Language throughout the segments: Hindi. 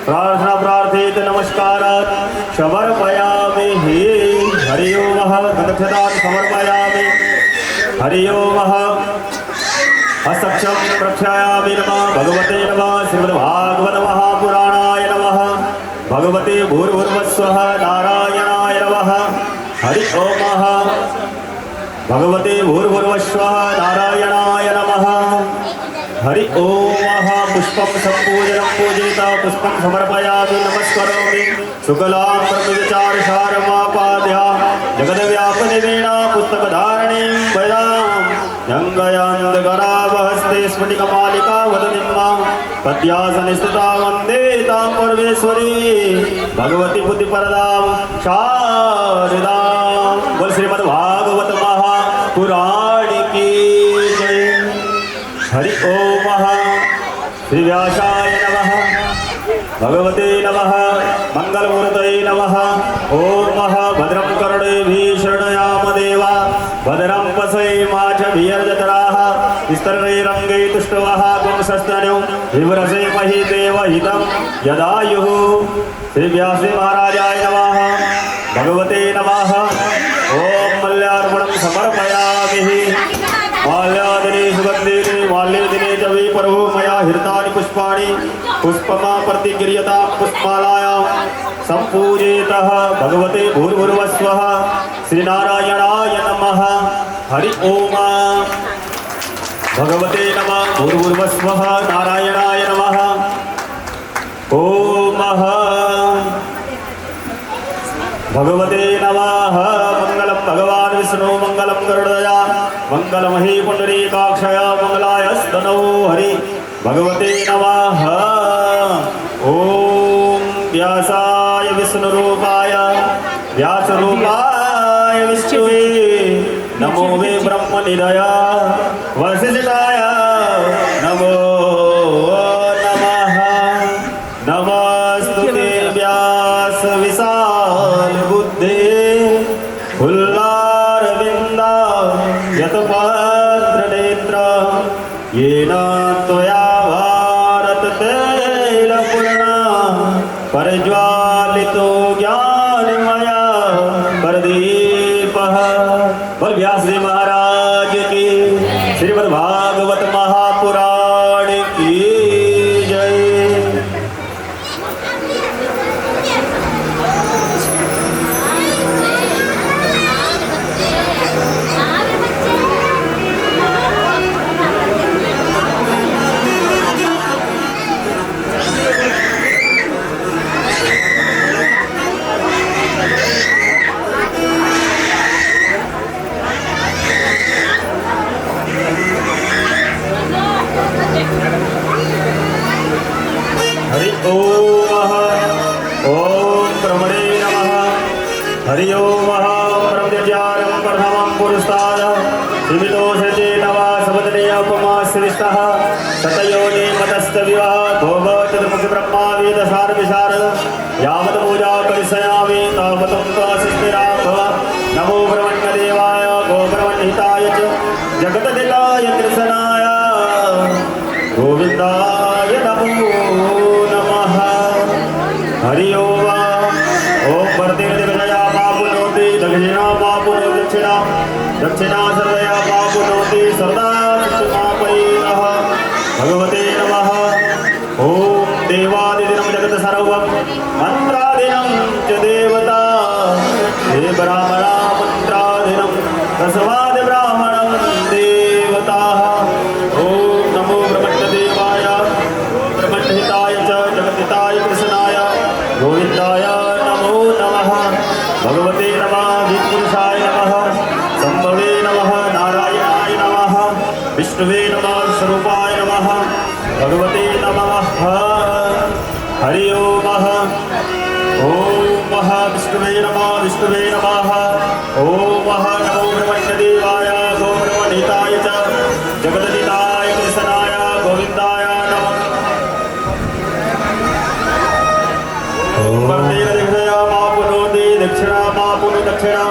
प्रार्थना प्रार्थित नमस्कारात् समर्पयामि हरि ओम गणक्षतात् समर्पयामि हरि ओम हस्तक्षं प्रक्षायामि नमः भगवते नमः श्रीमद्भागवत महापुराणाय नमः भगवते भूर्भुवस्वः नारायणाय नमः हरि ओम भगवते भूर्भुवस्वः नारायणाय नमः हरि ओम पुष्पं संपूजनं पूजिता पुष्पं समर्पयामि नमस्करोमि शुक्लां ब्रह्मविचारसारमापाद्या जगद्व्यापनिवीणा पुस्तकधारणीं वदां यङ्गयान्दगरावहस्ते स्फटिकमालिका वदनिम्मा पद्यासनस्थिता वन्दे तां परमेश्वरी भगवती बुद्धिपरदां शारदां बोल श्रीमद्भागवत महापुराण की जय। हरि ओम श्री व्यासाय नमः भगवते नमः मंगलमूर्तये नमः ओम भद्रं कर्णेभिः शृणुयाम देवा भद्रं पश्येमाक्षभिर्यजत्राः स्तरैरङ्गै तुष्टवः पुंसस्तनौ विवरसे महिदेव हितं यदायुः। श्री व्यास महाराजाय नमः भगवते नमः ओम मल्यार्पणं समर्पयामि माल्यादिने सुगन्धिने माल्यदिने च वै प्रभो मया हृतानि पुष्पाणि पुष्पमा प्रतिगृह्यतां पुष्पमालायां सम्पूजितः भगवते भूर्भुवस्वः श्रीनारायणाय नमः हरि ओम भगवते नमः भूर्भुवस्वः नारायणाय नमः ओम भगवते नमः मंगलम भगवान विष्णु मंगलम गरुड़या मंगलमहि पुंडरीकाक्षय मंगलायस्तनौ हरि भगवते नमः ओम व्यासाय विष्णुरूपाय व्यासरूपाय विष्णुवे नमो वे ब्रह्मनिधय वसिष्ठाय नमो नमः नमस्तुते व्यास विशाल बुद्धे फुल्लारविन्दा यतपत्रनेत्र येन त्वया भारततैलपूर्णा परज्वालितो ज्ञानमया प्रदीपः। बोल व्यास जी महाराज की श्रीमद्भागवत महापुराण की जय। हरि ओम ब्रह्मणे नमः हरि ओम ब्रह्मज्ञानं प्रथमं पुरुषाद विविधोषचेतवा सबदने उपमा श्रेष्ठः सतयोनि मतस्त विवाह भोगचतुर्मुखि ब्रह्मा वेदसार विशारद यावत् पूजा करिष्यामि तावतं त्वसिष्ठिरा भव। नमो ब्रह्मण्यदेवाय गोब्रह्मणहिताय च जगद्दिताय कृष्णाय गोविन्दाय नमो नमः हरि ओम ओम वर्तिर्दिर्घया पापुनोति दक्षिणा पापुनो दक्षिणा दक्षिणा सर्वया पापुनोति सर्वदा मापयेनः भगवते नमः ओम देवादिदिनं जगत् सर्वं मन्त्रादिनं च देवता हे ब्राह्मणा मन्त्रादिनं तस्माद् ब्राह्मणं देवताः। ओम नमो ब्रह्मण्यदेवाय ब्रह्मण्यहिताय च जगद्हिताय कृष्णाय गोविन्दाय नमो नमः भगवते नमः विपुरुषाय नमः संभवे नमः नारायणाय नमः विष्णुवे नमः स्वरूपाय नमः भगवते नमः हरि ओम ओम विष्णुवे नमः ओम नमो ब्रह्मण्यदेवाय गोब्रह्मणहिताय च जगद्हिताय कृष्णाय गोविन्दाय नमः। वर्तेर्दिर्घया मापुनोति दक्षिणा मापुनो दक्षिणा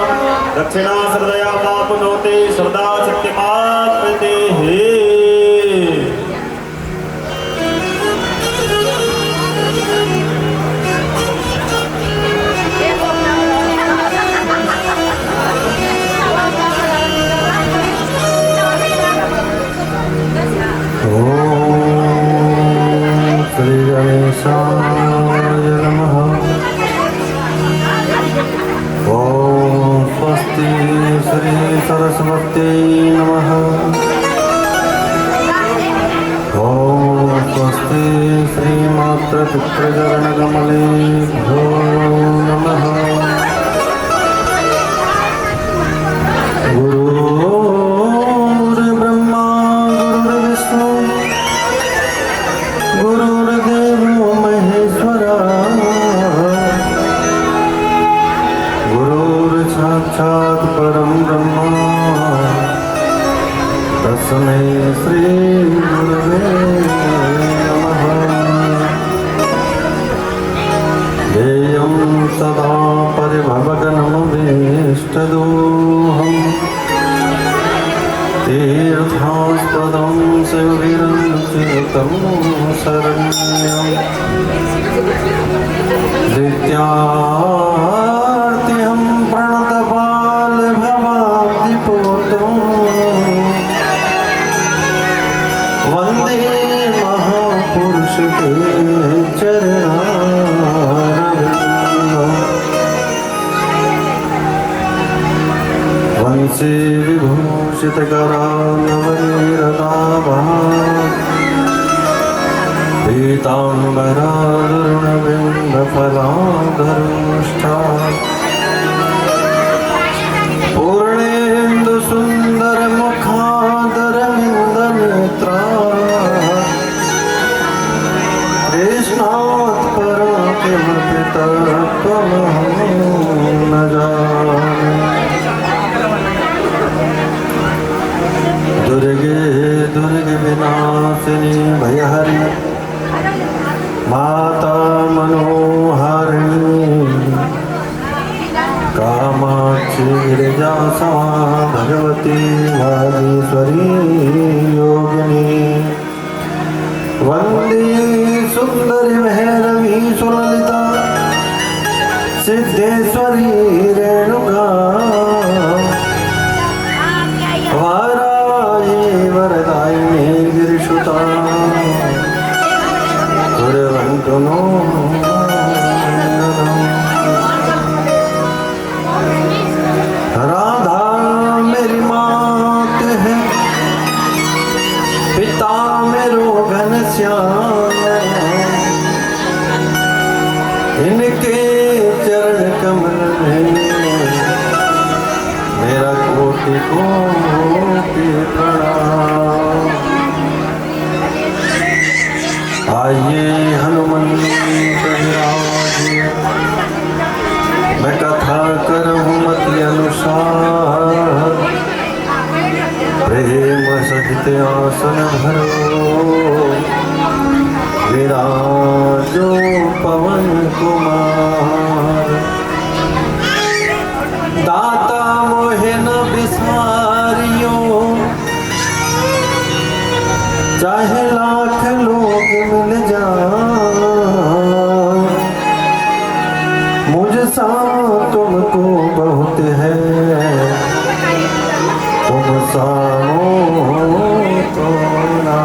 दक्षिणा सर्वया मापुनोति सर्वदा शक्तिमात्मते हे। गणेशाय नमः। ॐ स्वस्ति श्री सरस्वत्यै नमः। ॐ स्वस्ति श्रीमातृपितृचरणकमलेभ्यो नमः। गुरुर्ब्रह्मा गुरुर्विष्णु गुरुर्देवो महेश्वरा गुरुर्साक्षात् परं ब्रह्म तस्मै श्री गुरवे नमः। ध्येयं सदा परिभवगनमभीष्टदोहम् तीर्थास्पदं शिववीरं चिरतं शरण्यं द्वितीयार्तिहं प्रणतपालभवाब्धिपूतं वन्दे महापुरुषते चरणारविन्दम्। वंशी विभूषितकरालवैरदाभात् पीताम्बरारुणबिम्बफलाधरुष्टात् पूर्णेन्दुसुन्दरमुखादरविन्दनेत्रात् कृष्णात् परं किमपि तत्त्वमहं न जाने। दुर्गे दुर्गे विनाशिनी भयहरि माता मनोहारिणी कामाक्षी गिरिजासमा भगवती वागीश्वरी योगिनी वन्दे सुन्दरी भैरवी सुललिता सिद्धेश्वरी रेणुका वरदायिनी गिरिसुता कुर्वन्तु नो राधा मेरी मात है पिता मेरो घनश्याम इनके चरण कमल में मेरा कोटि कोटि प्रणाम। आइए हनुमंत विराजिए मैं कथा करहूँ मति अनुसार प्रेम सहित आसन धरो विराजो पवन कुमार। दाता मोहे न बिसारियो चाहे लाख लोग मिल जाए मुझसा तुमको बहुत है तुम साओ तो ना।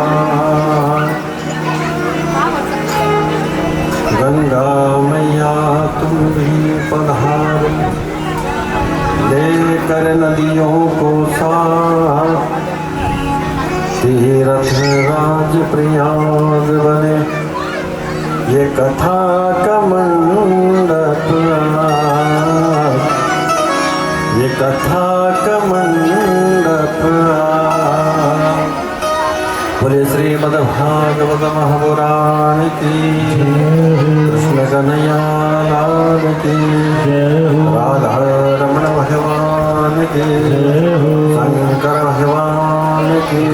गंगा मैया तुम भी पधारो लेकर नदियों को साथ तीर्थ राज प्रयाग बने ये कथा का मंडप ये कथा का मंडप। बोले श्रीमद्भागवत महापुराण की कृष्ण कन्हैया लाल की राधा रमण भगवान की शंकर भगवान की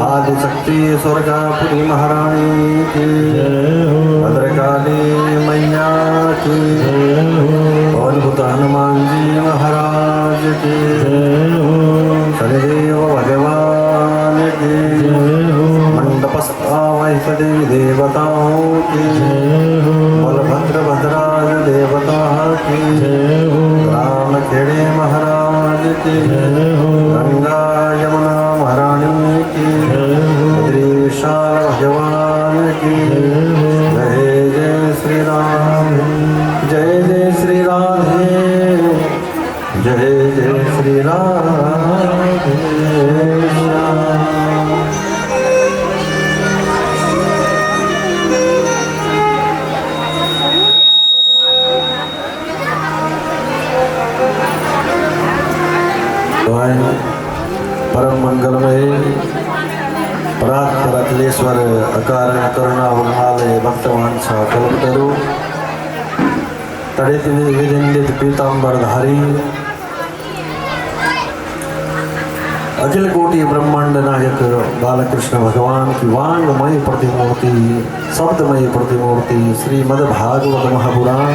आदिशक्ति स्वर्गापुरी महारानी की भद्रकाली मैया की पवनपुत्र हनुमान जी महाराज की शनिदेव भगवान की मंडपस्थावैत देवी देवताओं की बलभद्र भद्राज देवता की राम खेड़े महाराज की गंगा यमुना महारानी की भद्रेशाल भगवान की भक्तवांछा कल्पतरु तड़ित विनिंदित पीतांबरधारी अखिल कोटि ब्रह्मांड नायक बालकृष्ण भगवान की वांगमयी प्रतिमूर्ति शब्दमयी प्रतिमूर्ति श्रीमद्भागवत महापुराण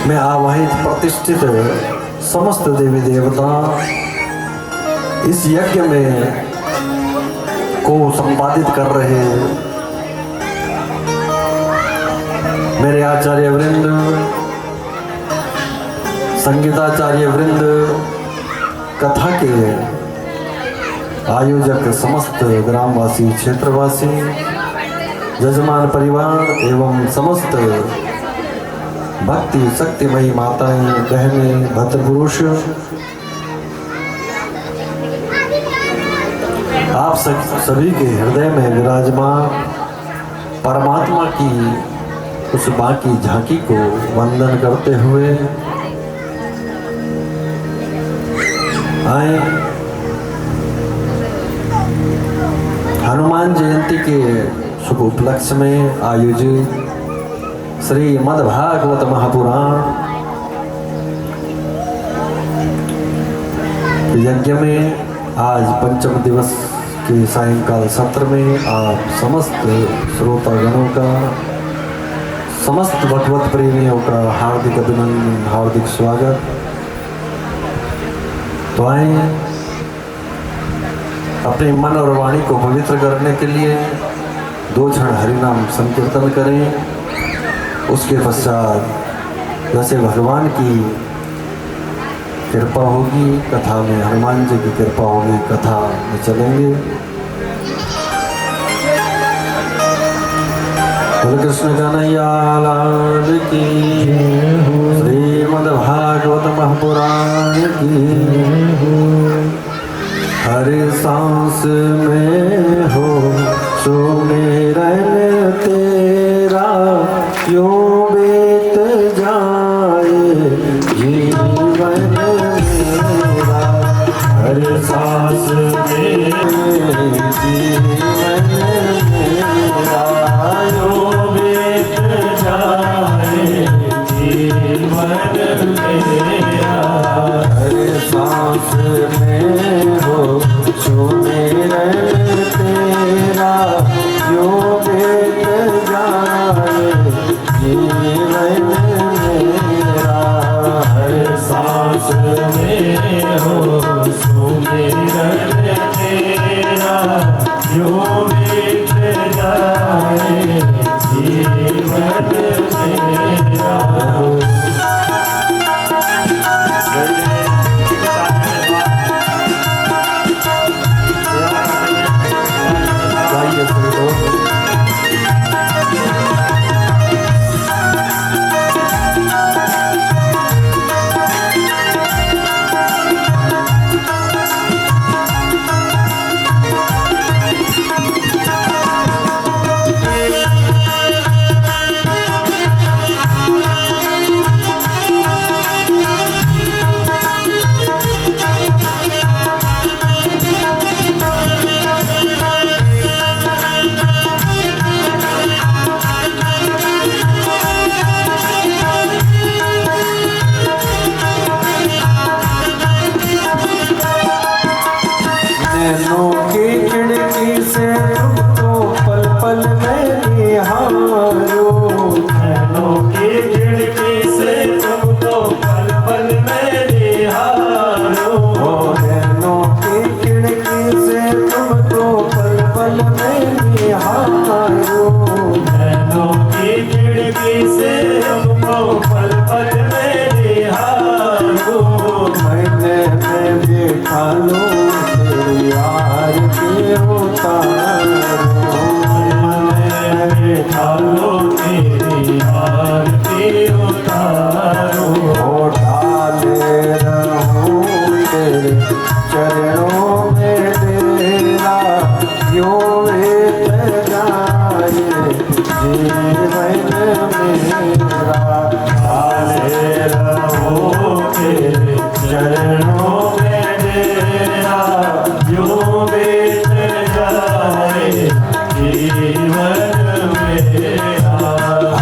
में आवाहित प्रतिष्ठित समस्त देवी देवता इस यज्ञ में को संपादित कर रहे मेरे आचार्य वृंद, संगीताचार्य वृंद, कथा के आयोजक, समस्त ग्रामवासी, क्षेत्रवासी, जजमान परिवार एवं समस्त भक्ति शक्तिमयी माताएं, बहनें, भद्रपुरुष, आप सभी के हृदय में विराजमान परमात्मा की उस बाकी झांकी को वंदन करते हुए आए हनुमान जयंती के शुभ उपलक्ष्य में आयोजित श्रीमद्भागवत महापुराण यज्ञ में आज पंचम दिवस के सायंकाल सत्र में आप समस्त श्रोतागणों का, समस्त भगवत प्रेमियों का हार्दिक अभिनंदन, हार्दिक स्वागत। तो आए अपने मन और वाणी को पवित्र करने के लिए 2 क्षण हरिनाम संकीर्तन करें। उसके पश्चात जैसे भगवान की कृपा होगी, कथा में हनुमान जी की कृपा होगी, कथा में चलेंगे। कृष्ण कन्हैया लाल की, श्रीमद्भागवत महापुराण की। हर सांस में हो सुमिरन तेरा, क्यों बीत जाए जीवन मेरा। हर सांस में जीवन मेरा, क्यों बीत जाए जीवन मेरा। हर सांस में हो सुमिरन तेरा, क्यों बीत जाए जीवन मेरा। हर सांस में हो सुमिरन तेरा, क्यों बीत जाए जीवन मेरा। गाइए सभी लोग।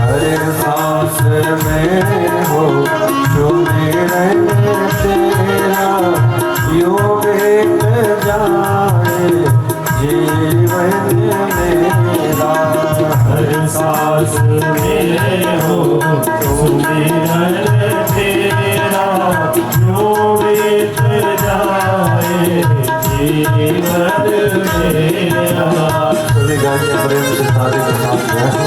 हर सांस में हो जो मेरे तेरा यो बीत जाए जीवन मेरा। हर सांस में हो सुमिरन तेरा जो बीत जाए जीवन मेरा। सभी गाने प्रेम से तारे के साथ जय हो।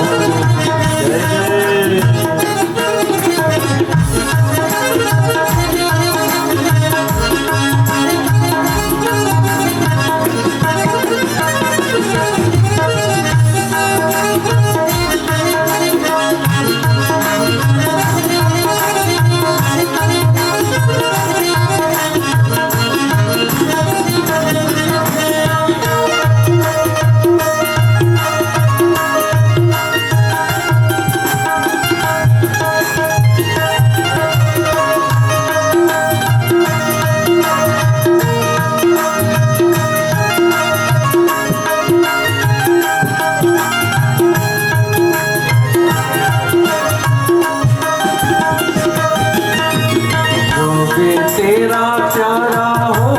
तेरा प्यारा हो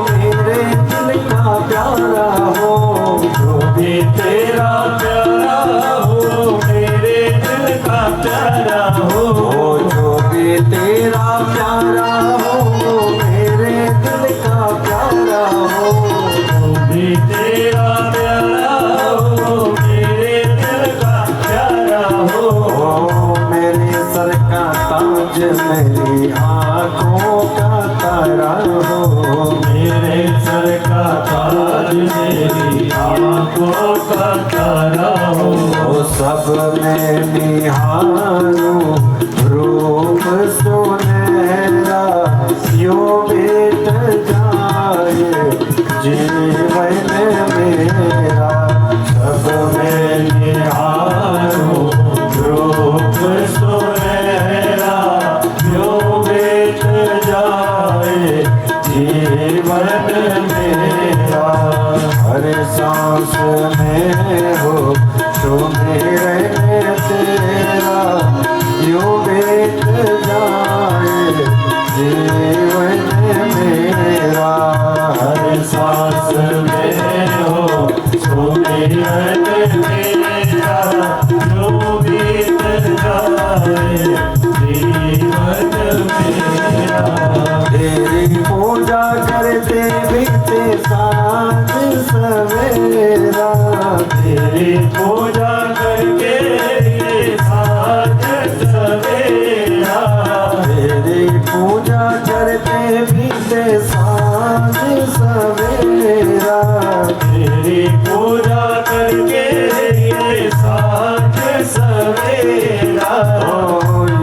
मेरे दिल का प्यारा हो, जो भी तेरा प्यारा हो मेरे दिल का प्यारा हो। जो भी तेरा प्यारा हो मेरे दिल का प्यारा हो। जो भी तेरा प्यारा हो मेरे दिल का प्यारा हो। मेरे सर का ताज मेरी आँखों का तारा हो। मेरे सर का ताज मेरी आँखों का तारा हो। सब में निहारूं रूप सुनहरा यो बीत जाए जीवन मेरा। सब में निहारूं रूप सुनहरा यो बीत जाए जीवन मेरा। हर सांस में हो तो मेरे तेरा यो बीत जाए जीवन मेरा। हर सांस में हो तो मेरे तेरा जो बीत जाए जीवन मेरा। तेरी पूजा करते बीते सांझ सवेरा। तेरी पूजा करके ये साँझ सवेरा। तेरी पूजा करते बीते सांझ सवेरा। तेरी पूजा करके ये साँझ सवेरा।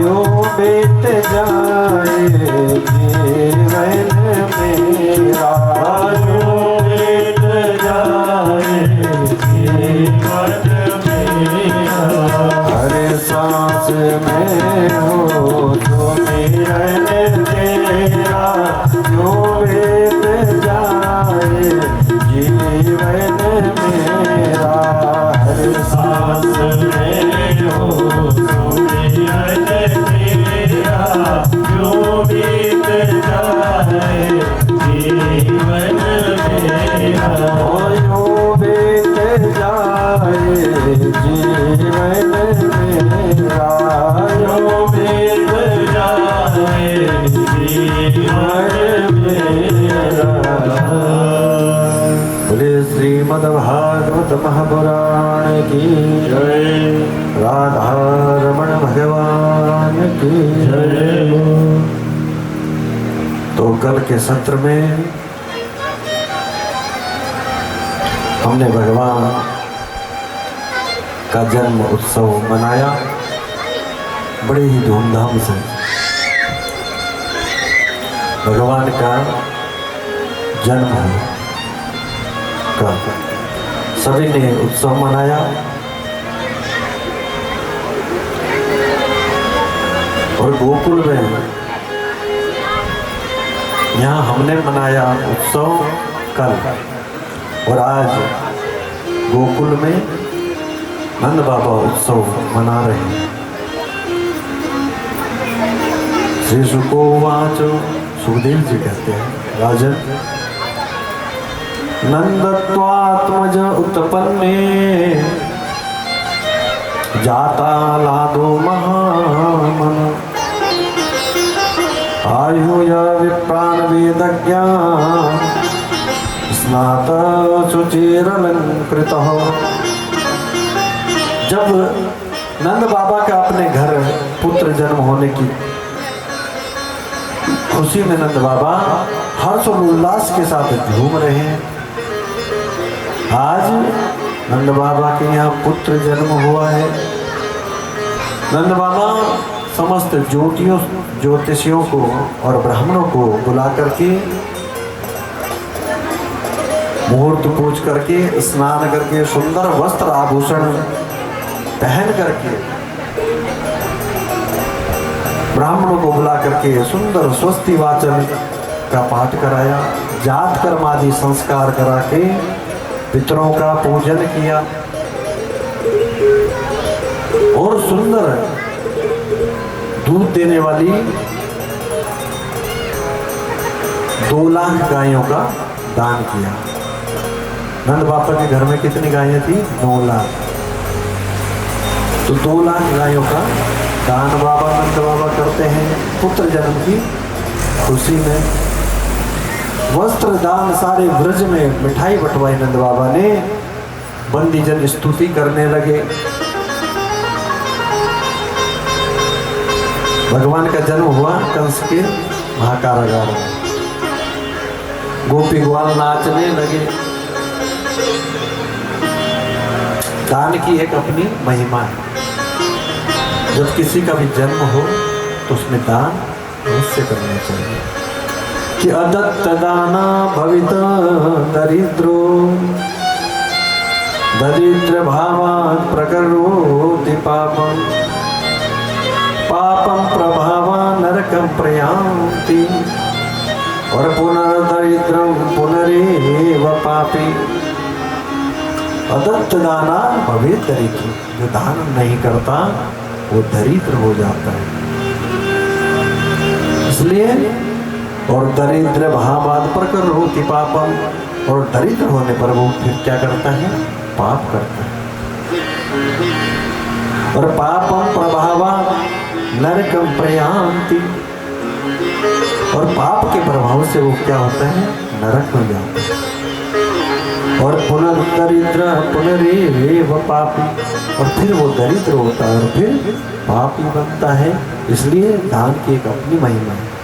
यो बीत जाए जीवन मेरा। जो बीत जाए जीवन मेरा। हर सांस में हो तो मेरे तेरा जो बीत जाए जीवन मेरा। हर सांस में हो तो मेरे तेरा जो बीत जाए जीवन मेरा। यो बीत जाए जीवन मेरा। जो बीत जाए जीवन मेरा। बोले श्रीमद्भागवत महापुराण की जय। राधा रमण भगवान की जय। तो कल के सत्र में हमने भगवान का जन्म उत्सव मनाया बड़े ही धूमधाम से। भगवान का जन्म का सभी ने उत्सव मनाया और गोकुल में यहाँ हमने मनाया उत्सव कल, और आज गोकुल में नंद बाबा उत्सव मना रहे हैं। श्री सुकोवाच, सुखदेव जी कहते हैं, राजन नंदत्वात्मज उत्पन्ने जाता लादो महामन आयुय विप्राण वेदज्ञा स्नात शुचिरलंकृत। जब नंद बाबा का अपने घर पुत्र जन्म होने की खुशी में नंद बाबा हर्ष और उल्लास के साथ झूम रहे हैं। आज नंद बाबा के यहाँ पुत्र जन्म हुआ है। नंद बाबा समस्त ज्योतिषियों को और ब्राह्मणों को बुला करके मुहूर्त पूछ करके स्नान करके सुंदर वस्त्र आभूषण पहन करके ब्राह्मणों को बुला करके सुंदर स्वस्ति वाचन का पाठ कराया, जात कर्म आदि संस्कार करा के पितरों का पूजन किया और सुंदर दूध देने वाली 2 लाख गायों का दान किया। नंद बाबा के घर में कितनी गायें थी? 9 लाख। तो 2 लाख गायों का दान बाबा नंद बाबा करते हैं पुत्र जन्म की खुशी में। वस्त्र दान सारे ब्रज में मिठाई बंटवाई नंद बाबा ने। बंदीजन स्तुति करने लगे। भगवान का जन्म हुआ कंस के महाकारागार में। गोपी ग्वाल नाचने लगे। दान की एक अपनी महिमा है। जब किसी का भी जन्म हो तो उसमें दान अवश्य करना चाहिए। कि अदत्त दाना भवित दरिद्रो दरिद्र भावात् प्रकरोति पापम पापम प्रभावा नरकम प्रयान्ति और पुनर्दरिद्रम पुनरेव पापी। अदत्त दाना भवित दरिद्र, जो दान नहीं करता वो दरिद्र हो जाता है। इसलिए और दरिद्र भावाद प्रकरोति पापम, और दरिद्र होने पर वो फिर क्या करता है? पाप करता है। और पापम प्रभावा नरकम प्रयान्ति, और पाप के प्रभाव से वो क्या होता है? नरक में जाता है। और पुनर्दरिद्र पुनरेव पापी, और फिर वो दरिद्र होता है और फिर पापी बनता है। इसलिए दान की एक अपनी महिमा है।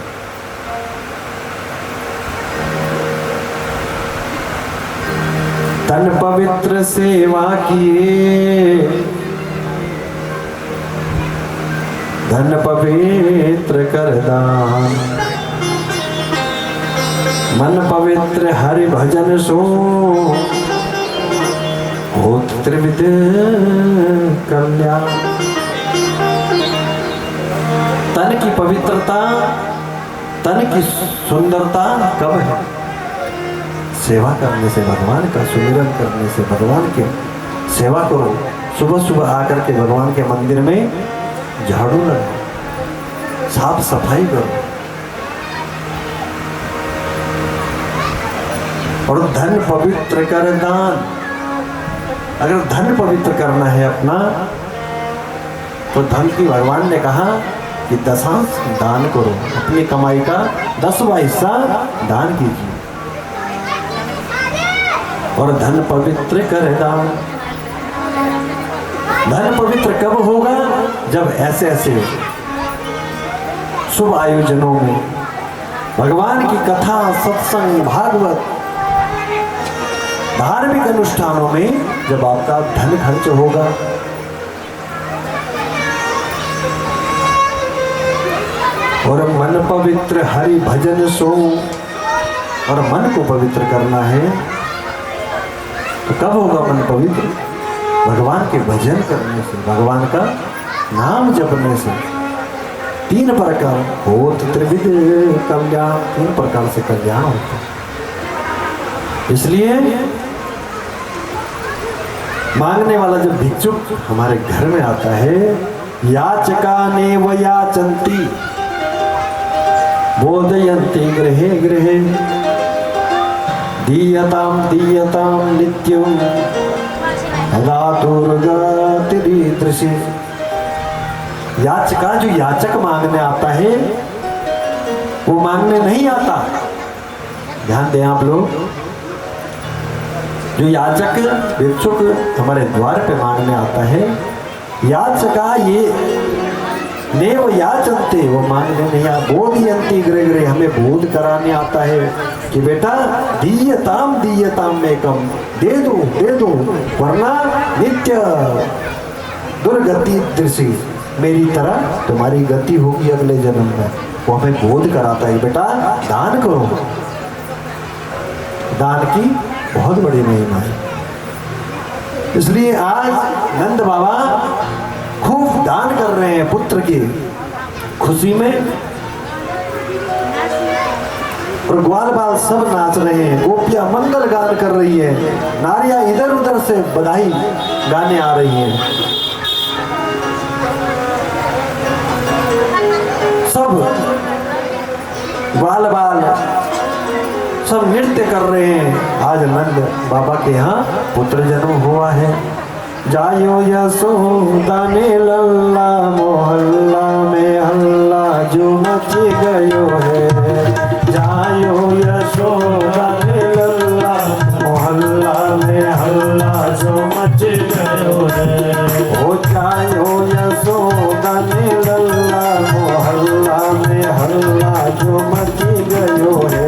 तन पवित्र सेवा किए धन पवित्र कर दान, मन पवित्र हरि भजन सो होत त्रिविध कल्याण। तन की पवित्रता, तन की सुंदरता कब है? सेवा करने से, भगवान का सुमिरन करने से। भगवान की सेवा करो। सुबह सुबह आकर के भगवान के मंदिर में झाड़ू लगाओ, साफ सफाई करो। और धन पवित्र कर दान, अगर धन पवित्र करना है अपना तो धन की भगवान ने कहा कि 10 दान करो। अपनी कमाई का 10वां हिस्सा दान कीजिए। और धन पवित्र कर दान, धन पवित्र कब होगा? जब ऐसे ऐसे शुभ आयोजनों में, भगवान की कथा, सत्संग, भागवत, धार्मिक अनुष्ठानों में जब आपका धन खर्च होगा। और मन पवित्र हरि भजन सो, और मन को पवित्र करना है तो कब होगा मन पवित्र? भगवान के भजन करने से, भगवान का नाम जपने से। 3 प्रकार होत त्रिविध कल्याण, 3 प्रकार से कल्याण होता है। इसलिए मांगने वाला जब भिक्षुक हमारे घर में आता है, याचका ने व याचंती बोधयन्ति गृहे गृहे दीयताम दीयताम नित्यम अदातुर्गतिरीदृशे। याचका जो याचक मांगने आता है वो मांगने नहीं आता। ध्यान दें आप लोग, जो याचक भिक्षुक हमारे द्वार पे मांगने आता है, याचका ये नेव याचनते, वो मांगने नहीं आ, बोधयन्ति गृहे गृहे, हमें बोध कराने आता है कि बेटा दीयताम में कम दे दो, वरना नित्य दुर्गति दृष्टि, मेरी तरह तुम्हारी गति होगी अगले जन्म में। वो हमें बोध कराता है, बेटा दान करो। दान की बहुत बड़ी महिमा है। इसलिए आज नंद बाबा खूब दान कर रहे हैं पुत्र की खुशी में, और ग्वाल बाल सब नाच रहे हैं, गोपियां मंगल गान कर रही है, नारियां इधर उधर से बधाई गाने आ रही हैं, सब ग्वाल बाल सब नृत्य कर रहे हैं। आज नंद बाबा के यहाँ पुत्र जन्म हुआ है। जायो यशोदा ने लल्ला, मोहल्ला में हल्ला जो मच गयो है। जायो यशोदा ने लल्ला, मोहल्ला में हल्ला जो मच गयो है। ओ जायो यशोदा ने लल्ला, मोहल्ला में हल्ला जो मच गयो है।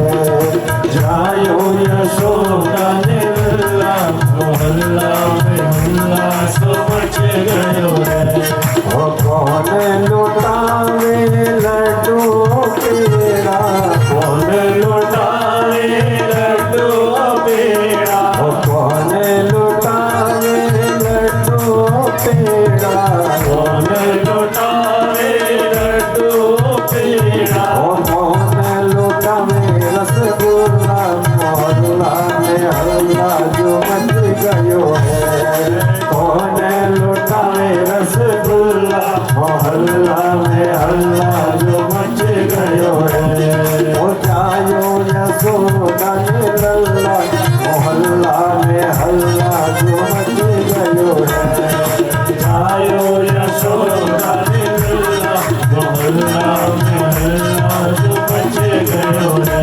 जायो यशोदा ने लल्ला, मोहल्ला में हल्ला सो मच गयो है। ओ कौन लुटावे लड्डू पेड़ा, कौन लुटावे लड्डू पेड़ा, ओ कौन लुटावे लड्डू पेड़ा, कौन लुटावे लड्डू पेड़ा, ओ कौन लुटावे रसगुल्ला, मोहल्ला में हल्ला जो मच गयो है। कौन लुटावे रसगुल्ला, मोहल्ला में हल्ला जो मच गयो है। ओ जायो यशोदा ने लल्ला, मोहल्ला में हल्ला जो मच गयो है। जायो यशोदा ने लल्ला, मोहल्ला में हल्ला जो मच गयो है।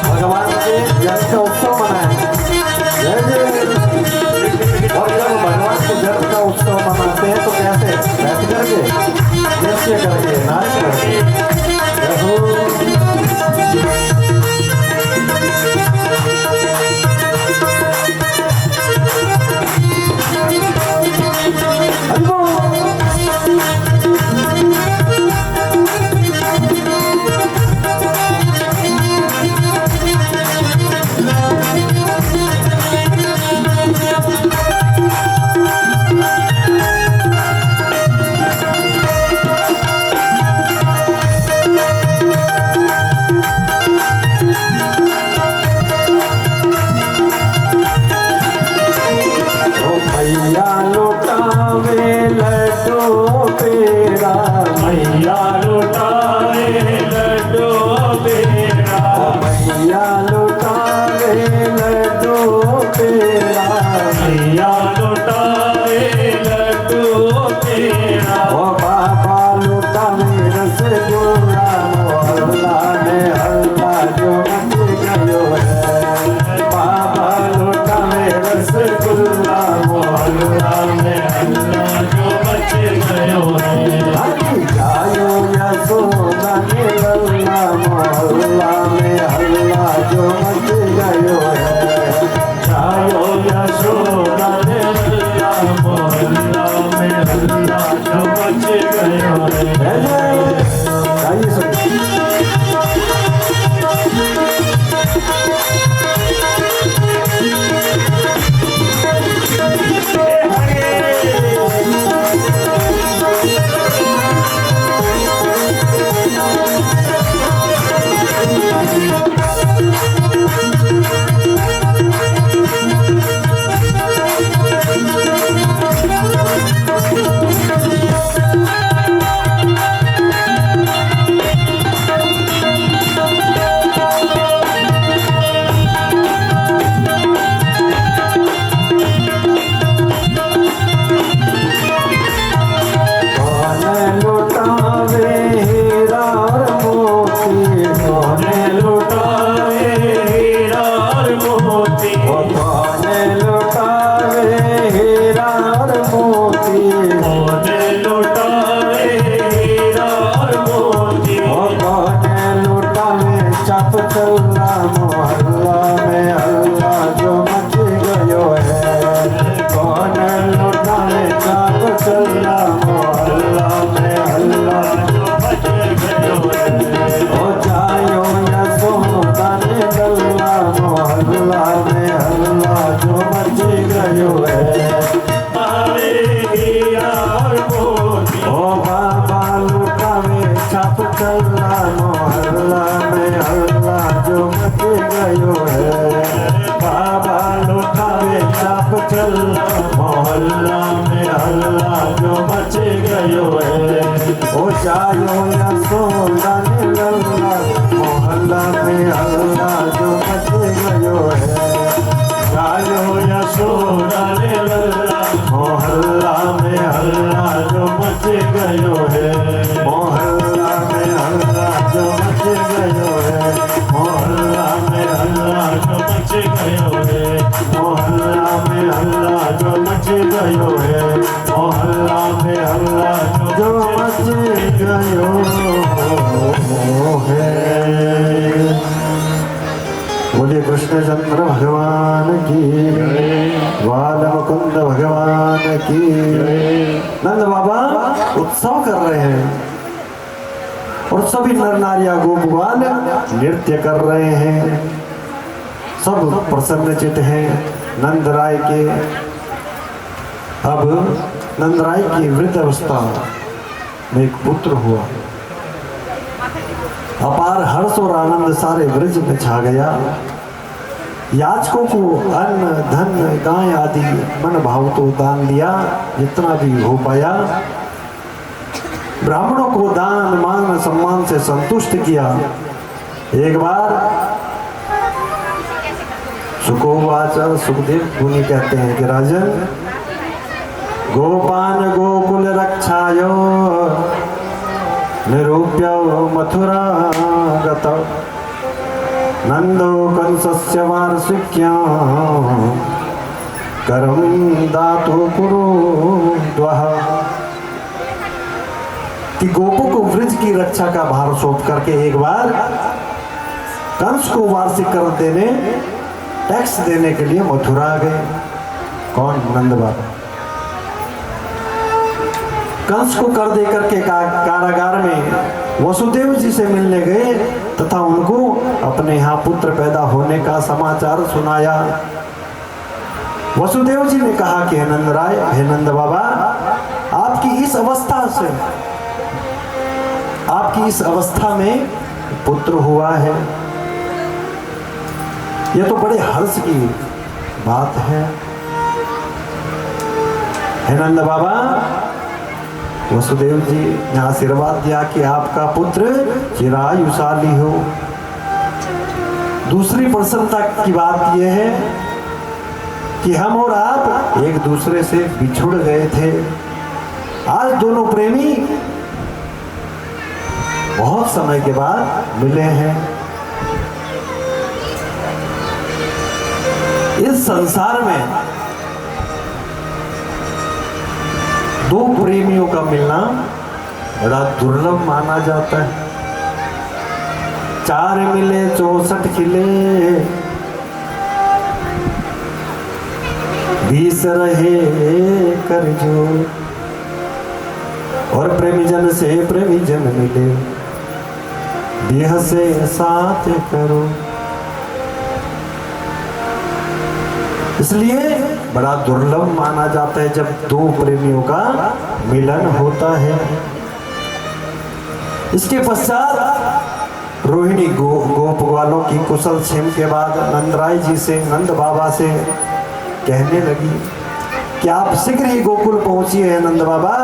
भगवान के जन्म का उत्सव मनाए, और जब भगवान के जन्म का उत्सव मनाते हैं तो कैसे? बैठ करके, नृत्य करके, नाच करके। मैया लुटावे लड्डू पेड़ा, मैया लुटावे लड्डू पेड़ा, मैया लुटावे लड्डू पेड़ा, मैया लुटावे लड्डू पेड़ा, ओ बाबा लुटावे रसगुल्ला, मोहल्ला में हल्ला जो मच गयो है। बाबा लुटावे रसगुल्ला, मोहल्ला में हल्ला जो मच गयो है। जायो यशोदा ने लल्ला, मोहल्ला में हल्ला जो मच गयो है। जायो यशोदा ने लल्ला, में हल्ला जो मच गयो है। आवे हीरा और मोती ओ बाबा लुटावे छाप चला मोहल्ला में हल्ला जो मच गयो है। बाबा लुटावे छाप चल मोहल्ला में हल्ला जो मच गयो है। ओ जायो या सोना लल्ला मोहल्ला में हल्ला जो मच गयो है। गायो यशोदा ने लल्ला मोहल्ला में हल्ला जो मच गयो है। मोहल्ला में हल्ला जो मच गयो है। मोहल्ला में हल्ला जो मच गयो है। मोहल्ला में हल्ला जो मच गयो है। मोहल्ला में हल्ला जो मच गयो है। बोलिए कृष्णचंद्र भगवान की, बाल मुकुंद भगवान की। नंद बाबा उत्सव कर रहे हैं और सभी नर नारियां गोपवाल नृत्य कर रहे हैं। सब प्रसन्नचित हैं। नंद राय के अब नंद राय की वृद्ध अवस्था में एक पुत्र हुआ। अपार हर्ष और आनंद सारे ब्रज में छा गया। याचकों को अन्न धन गाय आदि मन भाव तो दान दिया जितना भी हो पाया। ब्राह्मणों को दान मान सम्मान से संतुष्ट किया। एक बार सुखोवाच सुखदेव मुनि कहते हैं कि राजन, गोपान गोकुल रक्षायो निरूप्य मथुरा गत नंदो कंसस्य वार्षिक्या करम दातु कुरु द्वः। कि गोपों को वृज की रक्षा का भार सौंप करके एक बार कंस को वार्षिक कर देने, टैक्स देने के लिए मथुरा आ गए। कौन? नंद बाबा। कंस को कर दे करके कारागार में वसुदेव जी से मिलने गए तथा उनको अपने यहाँ पुत्र पैदा होने का समाचार सुनाया। वसुदेव जी ने कहा कि हे नंद राय, हे नंद बाबा, आपकी इस अवस्था में पुत्र हुआ है, यह तो बड़े हर्ष की बात है। हे नंद बाबा, वसुदेव जी ने आशीर्वाद दिया कि आपका पुत्र चिरायुशाली हो। दूसरी प्रसन्नता की बात यह है कि हम और आप एक दूसरे से बिछुड़ गए थे। आज दोनों प्रेमी बहुत समय के बाद मिले हैं। इस संसार में दो प्रेमियों का मिलना बड़ा दुर्लभ माना जाता है। 4 मिले 64 खिले, 20 रहे कर जोड़। और प्रेमी जन से प्रेमी जन मिले, देह से साथ करो। इसलिए बड़ा दुर्लभ माना जाता है जब दो प्रेमियों का मिलन होता है। इसके पश्चात रोहिणी गोप वालों की कुशल क्षेम के बाद नंदराय जी से, नंद बाबा से कहने लगी कि आप शीघ्र ही गोकुल पहुंचिए हैं नंद बाबा।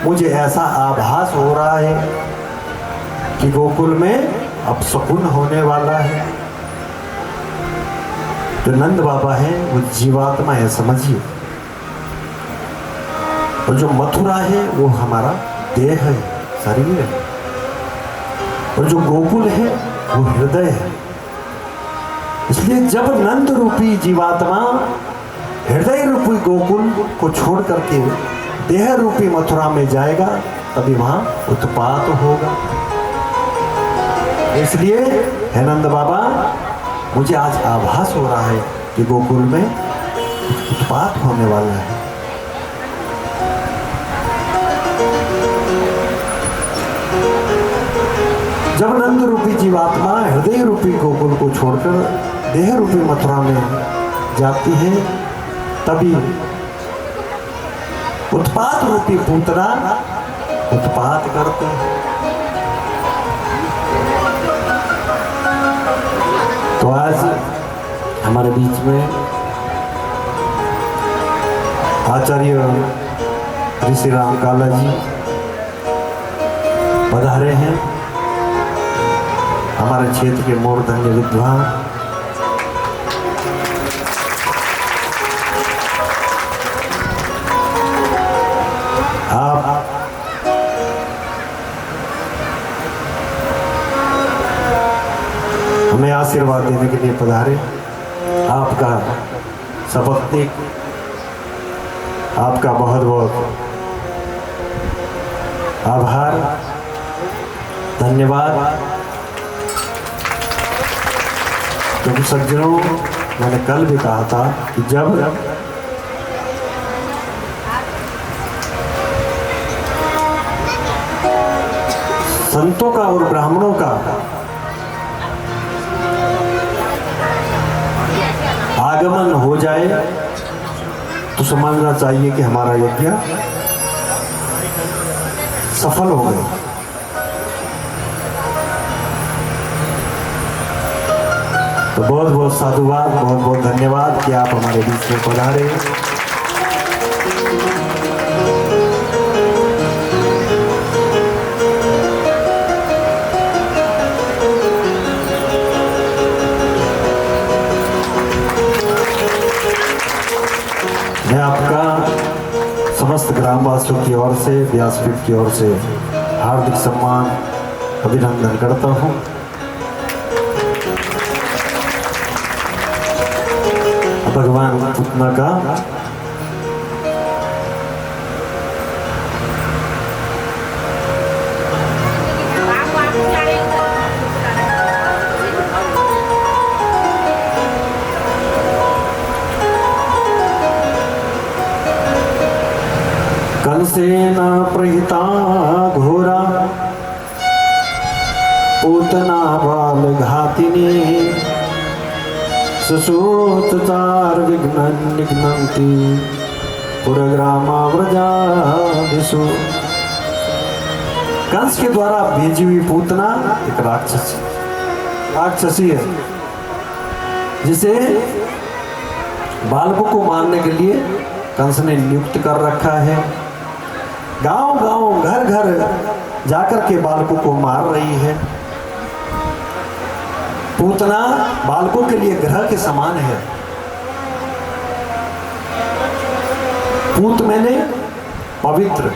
मुझे ऐसा आभास हो रहा है कि गोकुल में अपशकुन होने वाला है। तो नंद बाबा है वो जीवात्मा है, समझिए। और जो मथुरा है वो हमारा देह है, शरीर है। और जो गोकुल है वो हृदय है। इसलिए जब नंद रूपी जीवात्मा हृदय रूपी गोकुल को छोड़ करके देह रूपी मथुरा में जाएगा तभी वहां उत्पात होगा। इसलिए हे नंद बाबा, मुझे आज आभास हो रहा है कि गोकुल में उत्पात होने वाला है। जब नंद रूपी जीवात्मा हृदय रूपी गोकुल को छोड़कर देह रूपी मथुरा में जाती है, तभी उत्पात रूपी पूतना उत्पात करते हैं। तो आज हमारे बीच में आचार्य ऋषि राम काला जी पधारे हैं, हमारे क्षेत्र के मूर्धन्य विद्वान। आप हमें आशीर्वाद देने के लिए पधारे। आपका सपत्नीक, आपका बहुत बहुत आभार, धन्यवाद। क्योंकि सज्जनों, मैंने कल भी कहा था कि जब संतों का और ब्राह्मणों का आगमन हो जाए तो समझना चाहिए कि हमारा यज्ञ सफल हो गया। तो बहुत बहुत साधुवाद, बहुत बहुत धन्यवाद कि आप हमारे बीच में पधारे। मैं आपका समस्त ग्रामवासियों की ओर से, व्यासपीठ की ओर से हार्दिक सम्मान, अभिनंदन करता हूँ। भगवान पूतना का कंसेन प्रहिता घोरा पूतना बाल घातिनी सुसूतचार विघ्न निघ्नन्ति पुरग्रामा व्रजादिषु। कंस के द्वारा भेजी हुई पूतना एक राक्षसी है, जिसे बालकों को मारने के लिए कंस ने नियुक्त कर रखा है। गांव गांव, घर घर जाकर के बालकों को मार रही है। पूतना बालकों के लिए ग्रह के समान है। पूत मैंने पवित्र,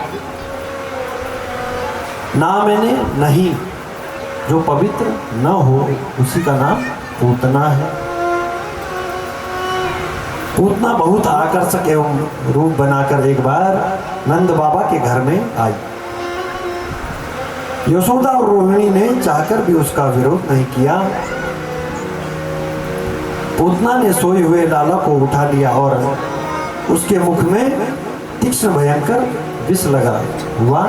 ना मैंने नहीं, जो पवित्र न हो उसी का नाम पूतना है। पूतना बहुत आकर्षक एवं रूप बनाकर एक बार नंद बाबा के घर में आई। यशोदा और रोहिणी ने चाहकर भी उसका विरोध नहीं किया। पूतना ने सोए हुए लाला को उठा लिया और उसके मुख में तीक्ष्ण भयंकर विष लगा हुआ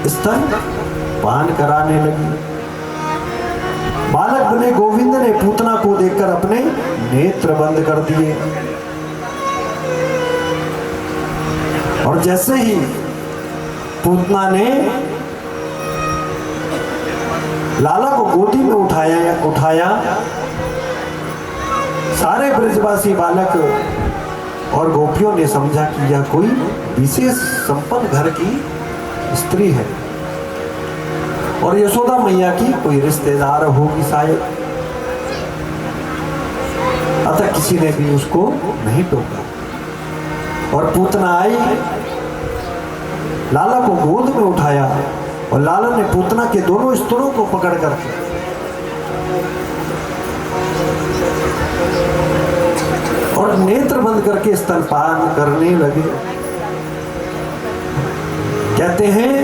स्तन पान कराने लगी। बालक बने गोविंद ने पूतना को देखकर अपने नेत्र बंद कर दिए और जैसे ही पूतना ने लाला को गोदी में उठाया, सारे ब्रजवासी बालक और गोपियों ने समझा कि यह कोई विशेष संपन्न घर की स्त्री है और यशोदा मैया की कोई रिश्तेदार होगी शायद। अतः किसी ने भी उसको नहीं टोका और पूतना आई, लाला को गोद में उठाया और लाला ने पूतना के दोनों स्तनों को पकड़ कर और नेत्र बंद करके स्तनपान करने लगे। कहते हैं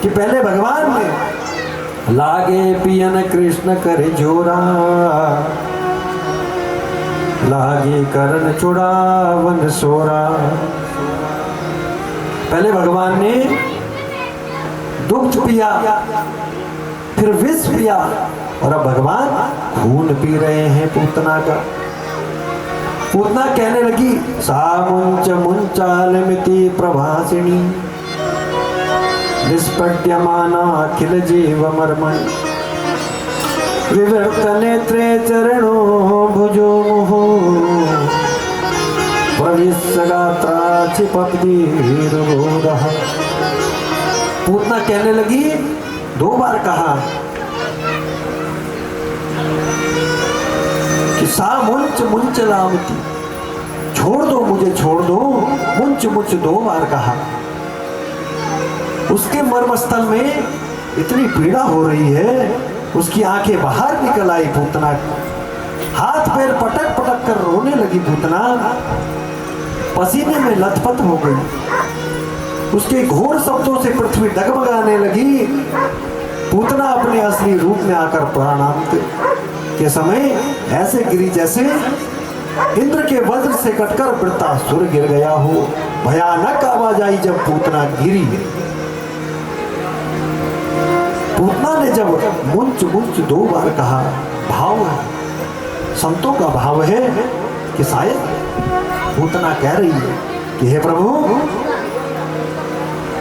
कि पहले भगवान ने लागे पियन कृष्ण करे जोरा, लागे करण चुड़ावन सोरा। पहले भगवान ने दुग्ध पिया, फिर विष पिया और अब भगवान खून पी रहे हैं पूतना का। पूतना कहने लगी, सा मुंच मुंचालमिति प्रभासिनी निष्पट्यमाना अखिल जीव मर्मण विवर्त नेत्रे चरणो भुजो मुहो प्रविशगात्रा क्षिपद्भिर्बोधः। पूतना कहने लगी, 2 बार कहा कि सा मुंच मुंच लामती, छोड़ दो मुझे, छोड़ दो, मुंच मुंच 2 बार कहा। उसके मर्मस्थल में इतनी पीड़ा हो रही है, उसकी आंखें बाहर निकल आई। पूतना हाथ पैर पटक पटक कर रोने लगी। पूतना पसीने में लथपथ हो गई। उसके घोर शब्दों से पृथ्वी डगमगाने लगी। पूतना अपने असली रूप में आकर प्राणांत के समय ऐसे गिरी जैसे इंद्र के वज्र से कटकर वृत्तासुर गिर गया हो। भयानक आवाज आई जब पूतना गिरी। पूतना ने जब मुंच मुंच 2 बार कहा, भाव संतों का भाव है कि शायद पूतना कह रही है कि हे प्रभु,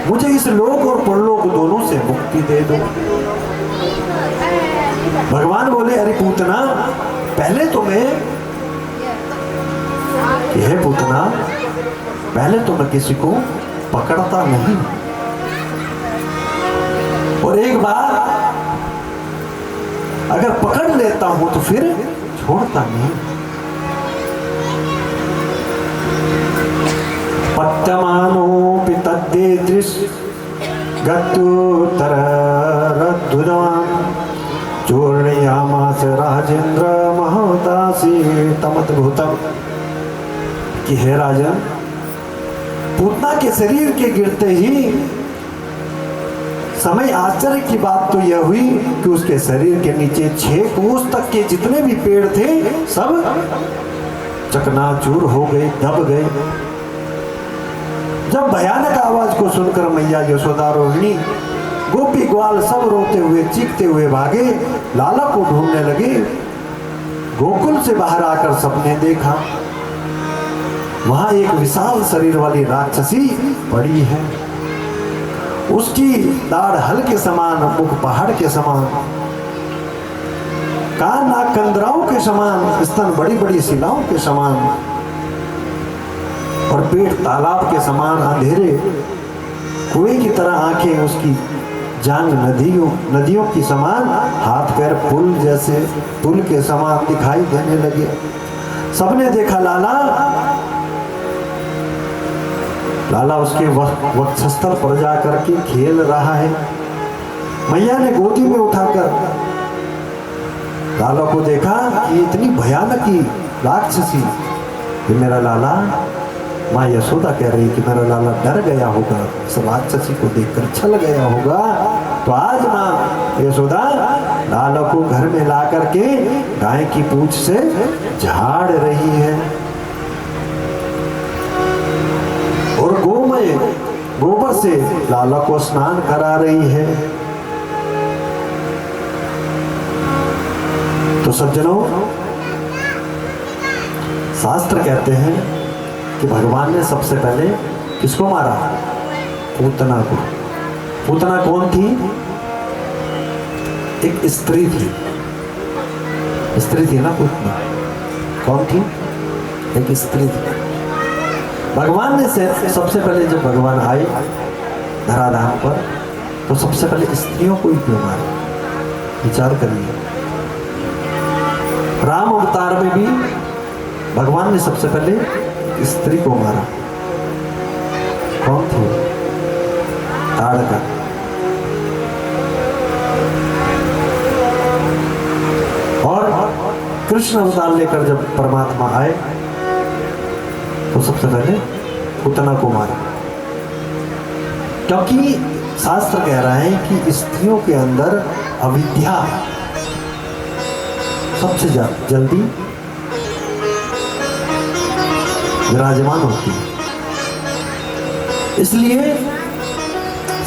मुझे इस लोक और परलोक दोनों से मुक्ति दे दो। भगवान बोले, अरे पूतना, पहले तो मैं, हे पूतना, पहले तो मैं किसी को पकड़ता नहीं, और एक बार अगर पकड़ लेता हूं तो फिर छोड़ता नहीं। पत्यमानोऽपि तद्देदृश गत्युत्तररद्धुरां चूर्णयामास राजेंद्र महदासी तमद्भुतम्। कि हे राजन, पूतना के शरीर के गिरते ही समय आश्चर्य की बात तो यह हुई कि उसके शरीर के नीचे 6 कोस तक के जितने भी पेड़ थे सब चकनाचूर हो गए, दब गए। जब भयानक आवाज को सुनकर मैया यशोदा, रोहिणी, गोपी ग्वाल सब रोते हुए चीखते हुए भागे, लाला को ढूंढने लगे। गोकुल से बाहर आकर सबने देखा, वहां एक विशाल शरीर वाली राक्षसी पड़ी है। उसकी दाढ़ हल के समान, मुख पहाड़ के समान, कान नाक कंदराओं के समान, स्तन बड़ी बड़ी शिलाओं के समान, और पेट तालाब के समान अंधेरे कुएं की तरह आंखें उसकी जांग नदियों की समान, हाथ पैर पुल जैसे पुल के समान दिखाई देने लगे। सबने देखा लाला उसके वक्षस्थल पर जाकर के खेल रहा है। मैया ने गोदी में उठाकर लाला को देखा कि इतनी भयानक ही राक्षसी, ये मेरा लाला। माँ यशोदा कह रही कि मेरा लाला डर गया होगा, इस राक्षसी को देखकर छल गया होगा। तो आज माँ यशोदा लाला को घर में ला करके गाय की पूंछ से झाड़ रही है, और गोबर से लाला को स्नान करा रही है। तो सज्जनों, शास्त्र कहते हैं कि भगवान ने सबसे पहले किसको मारा? पूतना को। पूतना कौन थी? एक स्त्री थी। स्त्री थी ना पूतना? कौन थी? एक स्त्री थी। भगवान ने सबसे पहले जब भगवान आए धराधाम पर, तो सबसे पहले स्त्रियों को ही क्यों मारा? विचार करिए। राम अवतार में भी भगवान ने सबसे पहले स्त्री को मारा। कौन थी? ताड़का। और कृष्ण अवतार लेकर जब परमात्मा आए तो सबसे पहले पूतना को मारा, क्योंकि शास्त्र कह रहा है कि स्त्रियों के अंदर अविद्या सबसे जल्दी विराजमान होती है। इसलिए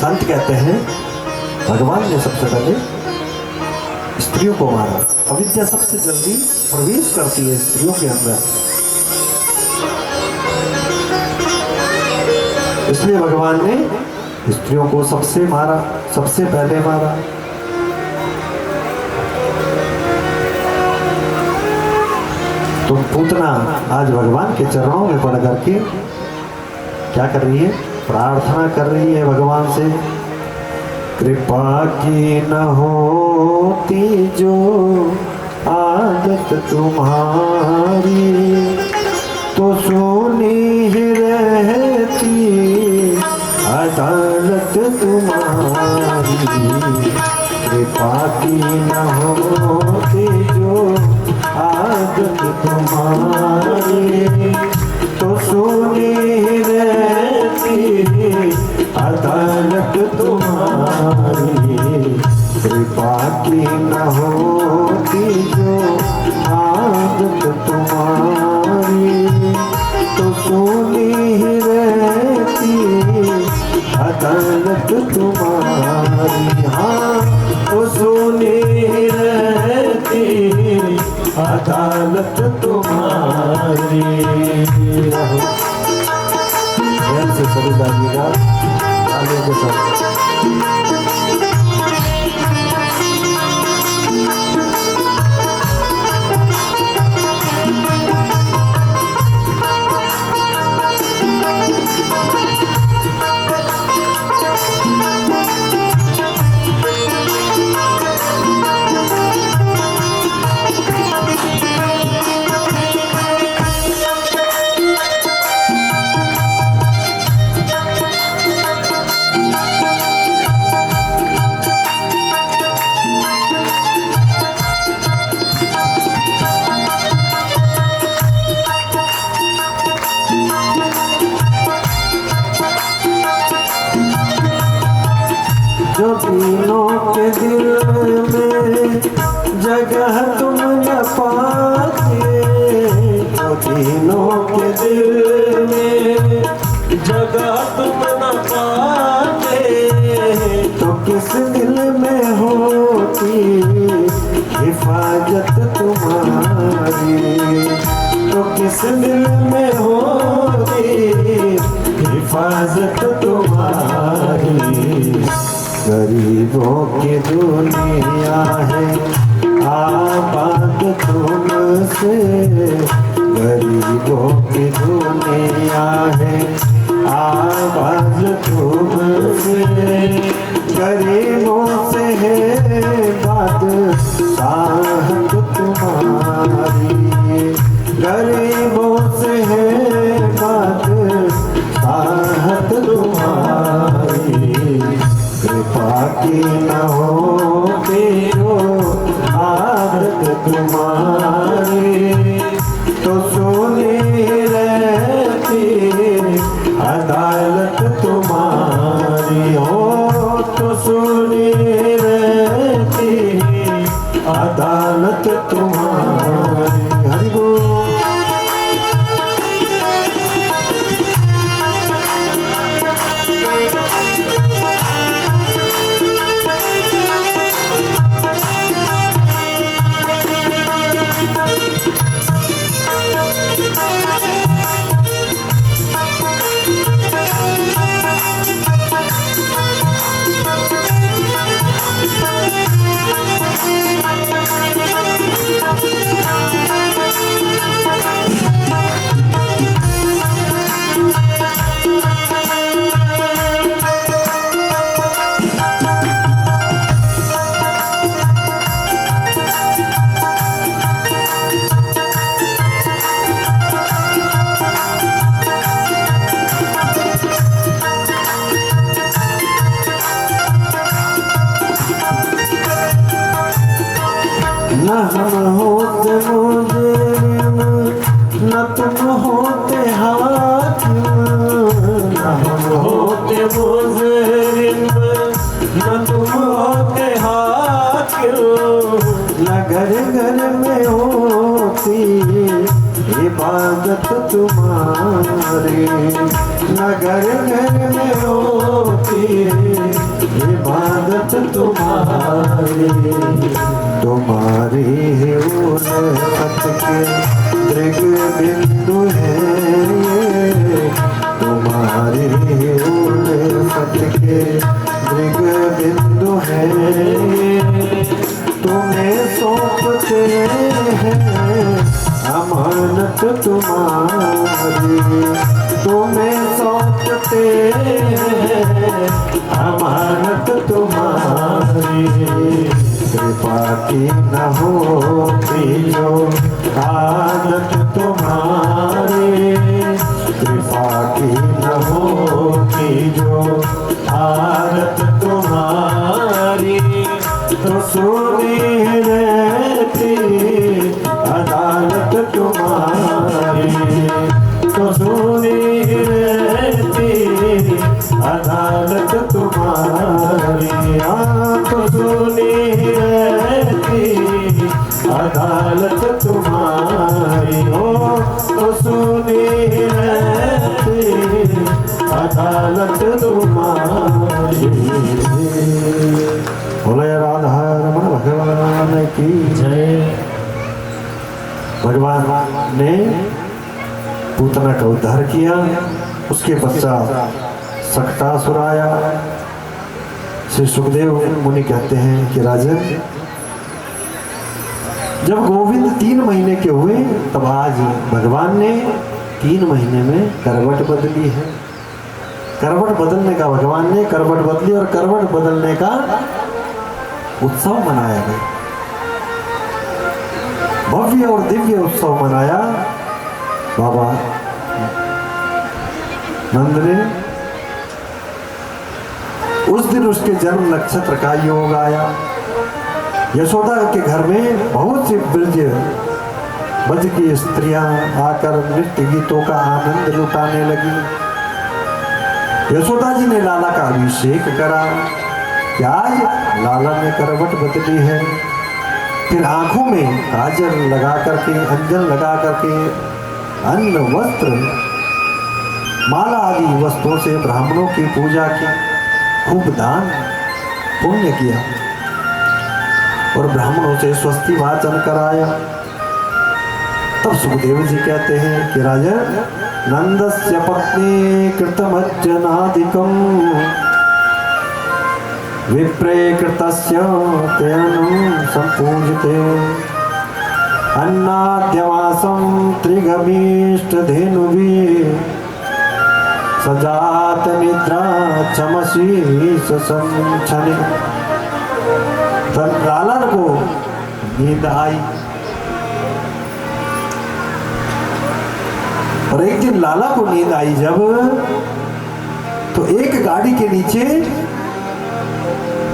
संत कहते हैं भगवान ने सबसे पहले स्त्री स्त्रियों को मारा। अविद्या सबसे जल्दी प्रवेश करती है स्त्रियों के अंदर, इसलिए भगवान ने स्त्रियों को सबसे मारा, सबसे पहले मारा। तो पूतना आज भगवान के चरणों में पड़ करके क्या कर रही है? प्रार्थना कर रही है भगवान से, कृपा की न होती जो आदत तुम्हारी, तो सोनी ही रहती अदालत तुम्हारी। कृपा की न होती जो आदत तुम्हारी, तो सोनी ही रहती अदालत तुम्हारी। कृपा की न होती जो आदत तुम्हारी, तो सोनी ही रहती अदालत तुम्हारी। हाँ, तो सोनी ही रहती अदालत तुम्हारी। ध्यान से सभी जाइएगा, आगे के साथ। जो तीनों के दिल में जगह तुम न पाते, जो तीनों के दिल में जगह तुम न पाते, तो किस दिल में होती हिफाजत तुम्हारी, तो किस दिल में होती हिफाजत तुम्हारी। गरीबों की दुनिया है आबाद तुमसे, गरीबों की दुनिया है आबाद तुमसे। गरीबों से है बादशाहत तुम्हारी, गरीबों से है बादशाहत तुम्हारी। कृपा की न होती जो आदत तुम्हारी, तो सोनी रहती अदालत तुम्हारी। हो, तो सोनी रहती अदालत तुम्हारी। हरि बोल। न हम होते मुजरिम, न तुम होते हाकिम, न हम होते मुजरिम, न तुम होते हाकिम। न घर घर में होती इबादत तुम्हारी, न घर घर में होती इबादत तुम्हारी। तुम्हारी ही उन सत के दृग बिंदु है ये, तुम्हारी ही उन सत के दृग बिंदु है ये। तुम्हें सौंपते हैं अमानत तुम्हारी, तुम्हें सौंपते हैं अमानत तुम्हारी। कृपा की न होती जो आदत तुम्हारी, कृपा की न होती जो आदत तुम्हारी, तो सुनी रहती अदालत तुम्हारी, तो सुनी रहती अदालत तुम्हारी। तो सुनी रहती अदालत तुम्हारी, हो तो सुनी रहती अदालत तुम्हारी। बोले राधा रमण भगवान की जय। भगवान ने पूतना का उद्धार किया। उसके पश्चात सक्टासुर आया। श्री सुखदेव मुनि कहते हैं कि राजन, जब गोविंद 3 महीने के हुए तब आज भगवान ने 3 महीने में करवट बदली है। करवट बदलने का भगवान ने करवट बदली और करवट बदलने का उत्सव मनाया गया। भव्य और दिव्य उत्सव मनाया। बाबा नंद ने उस दिन उसके जन्म नक्षत्र का योग आया। यशोदा के घर में बहुत सी ब्रज की स्त्रियां आकर नृत्य गीतों का आनंद लुटाने लगी। यशोदा जी ने लाला का अभिषेक करा कि आज लाला ने करवट बदली है। फिर आंखों में काजल लगा करके, अंजन लगा करके, अन्न वस्त्र माला आदि वस्तुओं से ब्राह्मणों की पूजा की, खूब दान पुण्य किया और ब्राह्मणों से स्वस्ति वाचन कराया। तब सुखदेव जी कहते हैं कि राजन, नंदस्य पत्नी कृतमज्जनादिकं विप्रे कृतस्य तेन संपूजिते अन्नाद्यवासं त्रिगमीष्टधेनुभिः सजात निद्रा चमसी ससंछनि। तब लालन को नींद आई और एक दिन लाला को नींद आई जब, तो एक गाड़ी के नीचे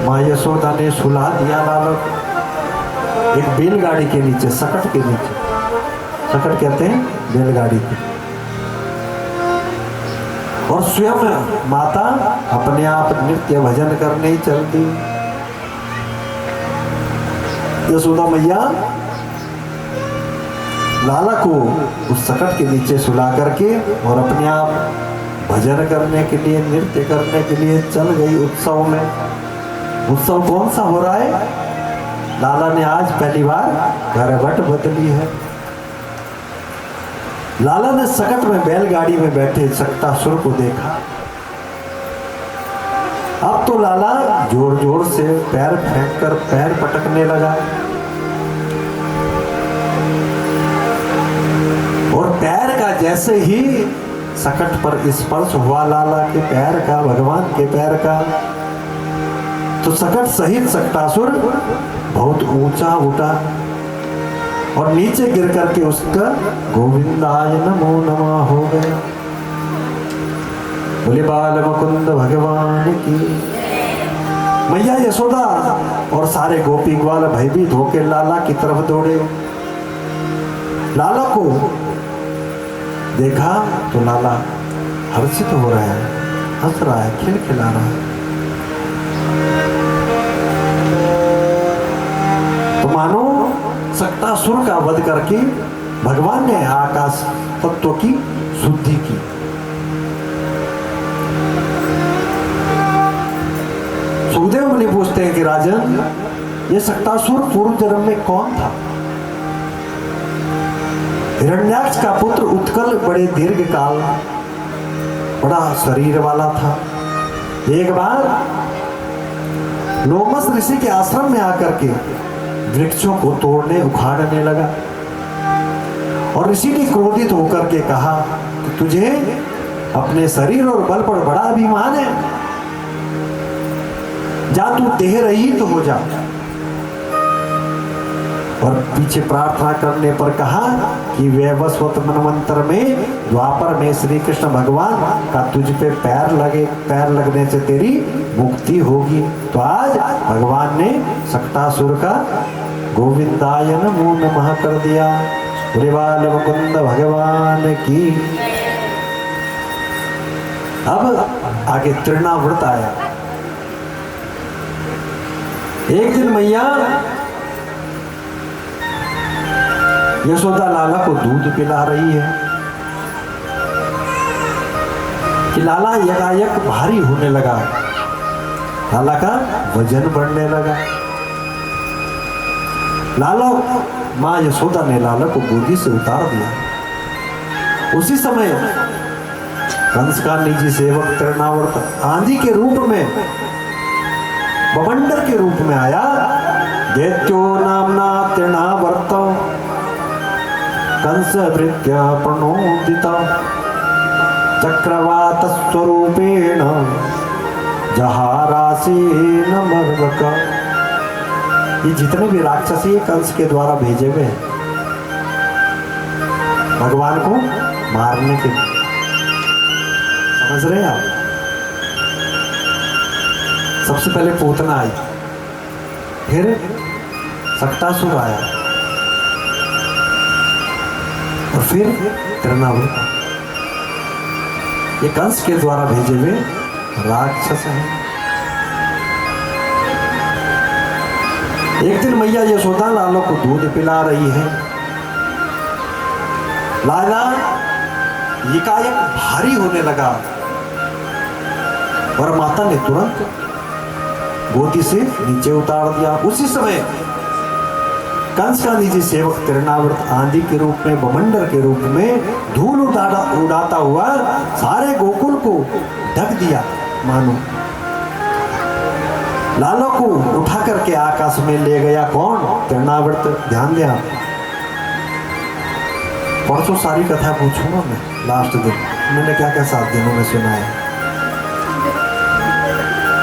माँ यशोदा ने सुला दिया लाला को। एक बैलगाड़ी के नीचे, सकट के नीचे, सकट कहते हैं बैलगाड़ी के। और स्वयं माता अपने आप नृत्य भजन करने ही चलती। यशोदा मैया लाला को उस सकट के नीचे सुला करके और अपने आप भजन करने के लिए, नृत्य करने के लिए चल गई उत्सव में। उत्सव कौन सा हो रहा है? लाला ने आज पहली बार करवट बदली है। लाला ने सकट में बैलगाड़ी में बैठे सक्टासुर को देखा। अब तो लाला जोर जोर से पैर फेंक कर पैर पटकने लगा और पैर का जैसे ही सकट पर स्पर्श हुआ लाला के पैर का, भगवान के पैर का, तो सकट सहित सक्टासुर बहुत ऊंचा उठा और नीचे गिर करके उसका गोविंदाय नमो नमः हो गया। बोले बाल मुकुंद भगवान की। मैया यशोदा और सारे गोपी ग्वाल भयभीत होकर लाला की तरफ दौड़े। लाला को देखा तो लाला हर्षित हो रहा है, हंस रहा है, खिलखिला रहा है। तो मानो सक्टासुर का वध करके भगवान ने आकाश तत्व की शुद्धि की। सुखदेव मुनि पूछते हैं कि राजन, ये सक्टासुर पूर्व जन्म में कौन था? हिरण्याक्ष का पुत्र उत्कल बड़े दीर्घ काल बड़ा शरीर वाला था। एक बार लोमस ऋषि के आश्रम में आकर के वृक्षों को तोड़ने उखाड़ने लगा और ऋषि ने क्रोधित होकर के कहा कि तुझे अपने शरीर और बल पर बड़ा अभिमान है, जा तू देह रहित हो जा। और पीछे प्रार्थना करने पर कहा कि वैवस्वत मनवंतर में द्वापर में श्री कृष्ण भगवान का तुझ पे पैर लगने से तेरी मुक्ति होगी। तो आज भगवान ने सक्टासुर का गोविंदाय नमो नमः कर दिया। श्रीवाल मुकुंद भगवान की। अब आगे तृणाव्रत आया। एक दिन मैया यशोदा लाला को दूध पिला रही है कि लाला यकायक भारी होने लगा, लाला का वजन बढ़ने लगा। लाला माँ यशोदा ने लाला को गोदी से उतार दिया। उसी समय कंस का निजी सेवक तृणावर्त आंधी के रूप में, बवंडर के रूप में आया। दैत्यो नामना तृणावर्त कंस भृत्य प्रणोदिता चक्रवात स्वरूपेण जहारासेन मर्दक। ये जितने भी राक्षस ये कंस के द्वारा भेजे हुए हैं भगवान को मारने के। समझ रहे हैं आप? सबसे पहले पूतना आई, फिर सक्टासुर आया और फिर तृणावर्त। ये कंस के द्वारा भेजे हुए राक्षस हैं। एक दिन मैया यशोदा लाला को दूध पिला रही है। लाला यकायक भारी होने लगा और माता ने तुरंत गोदी से नीचे उतार दिया। उसी समय कंस का निजी सेवक तृणावर्त आंधी के रूप में, बमंडर के रूप में धूल उड़ाता हुआ सारे गोकुल को ढक दिया। मानो लाला को उठा करके आकाश में ले गया कौन? तृणावर्त। ध्यान दिया, परसों सारी कथा पूछूंगा मैं लास्ट दिन, मैंने क्या क्या 7 दिनों में सुना है।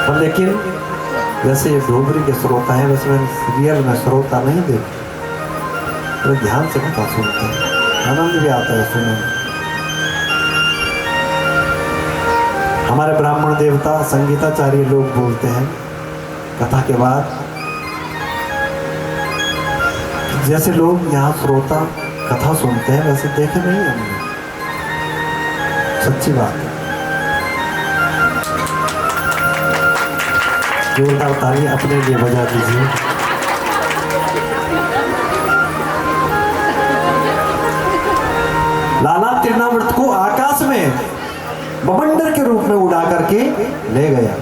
पर लेकिन जैसे ये डोगरी के श्रोता है, वैसे मैं सीरियल में श्रोता नहीं देखता, तो ध्यान से कथा सुनते हैं, आनंद भी आता है सुनने में। हमारे ब्राह्मण देवता संगीताचार्य लोग बोलते हैं कथा के बाद, जैसे लोग यहाँ श्रोता कथा सुनते हैं वैसे देखे नहीं हमने। सच्ची बात है। जोरदार ताली अपने लिए बजा दीजिए। लाला तृणावर्त को आकाश में बवंडर के रूप में उड़ा करके ले गया।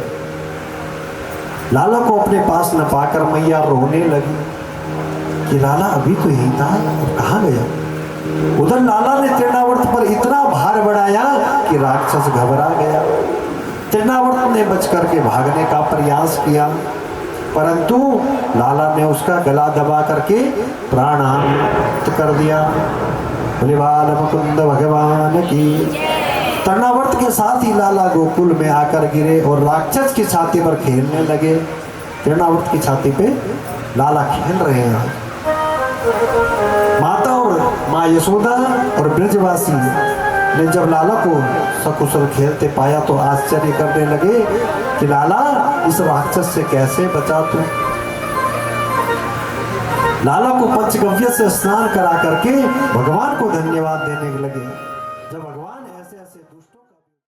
लाला को अपने पास न पाकर मैया रोने लगी कि लाला अभी तो यही था, अब कहाँ गया? उधर लाला ने तृणावर्त पर इतना भार बढ़ाया कि राक्षस घबरा गया। तृणावर्त ने बच करके भागने का प्रयास किया, परंतु लाला ने उसका गला दबा करके प्राणांत कर दिया। श्रीवाल मुकुंद भगवान की। तृणावर्त के साथ ही लाला गोकुल में आकर गिरे और राक्षस की छाती पर खेलने लगे। तृणावर्त की छाती पे लाला खेल रहे हैं। माता और माँ यशोदा और ब्रजवासी ने जब लाला को सकुशल खेलते पाया तो आश्चर्य करने लगे कि लाला इस राक्षस से कैसे बचा तू। लाला को पंचगव्य से स्नान करा करके भगवान को धन्यवाद देने लगे। जब